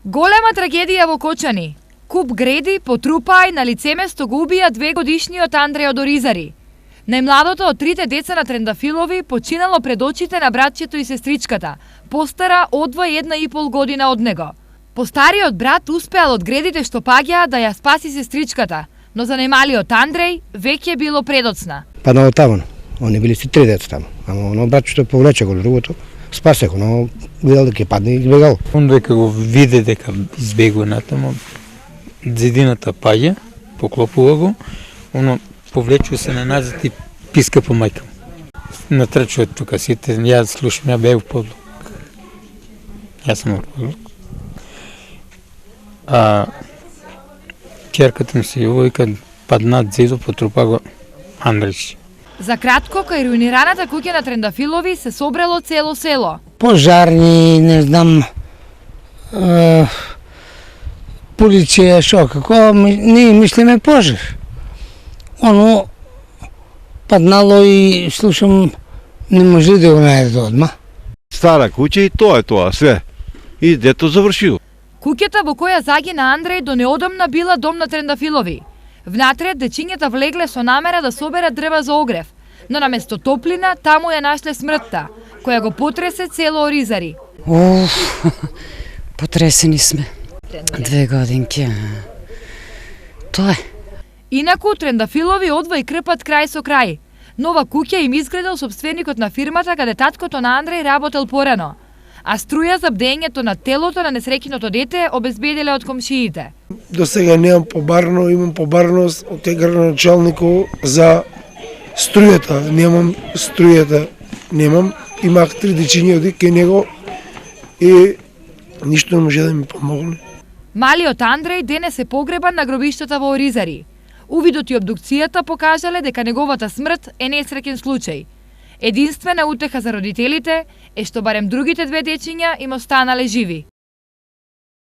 Голема трагедија во Кочани. Куп греди потрупаа и на лицеместо го убија 2-годишниот Андреј од Оризари. Најмладото од трите деца на Трендафилови починало пред очите на братчето и сестричката, постара одвој 1,5 година од него. Постариот брат успеал од гредите што паѓаа да ја спаси сестричката, но за најмалиот Андреј веќе било предоцна. Паднало таму, они били си три деца таму, ама оно братчето повлече го другото, спасе го, но видел дека ќе падне и избегал. Он дека го виде дека избегува натаму, зидината паѓа, поклопува го, оно повлечува се на назад и писка по мајка. Натрчува тука сите, ја слушам, ја бев подлук. Јас сум подлук. А ќерката ми се јува и кад паднат зидо, потрупа го Андрејче. За кратко, кај руинираната куќа на Трендафилови се собрало цело село. Пожарни, не знам, полиција, шо, како, ние мислиме пожар. Оно паднало и слушам, не може да го најде одма. Стара куќа и тоа е тоа, све. И дето завршило. Куќата во која загина Андреј до неодамна била дом на Трендафилови. Внатре дечињата влегле со намера да соберат дрва за огрев, но наместо топлина таму ја нашле смртта, која го потресе цело Оризари. Потресени сме. 2 годинки. Тоа е. Инаку Трендафилови одвој крпат крај со крај. Нова куќа им изградил сопственикот на фирмата каде таткото на Андреј работел порано, а струја за бдењето на телото на несреќеното дете обезбедиле од комшиите. До сега немам побарно, имам побарност од кај градоначалникот за струјата. Немам струјата, немам. Имах 3 дечиња од кај него и ништо не може да ми помогне. Малиот Андреј денес е погребан на гробиштата во Оризари. Увидот и обдукцијата покажале дека неговата смрт е несреќен случај. Единствена утеха за родителите е што барем другите 2 дечиња им останале живи.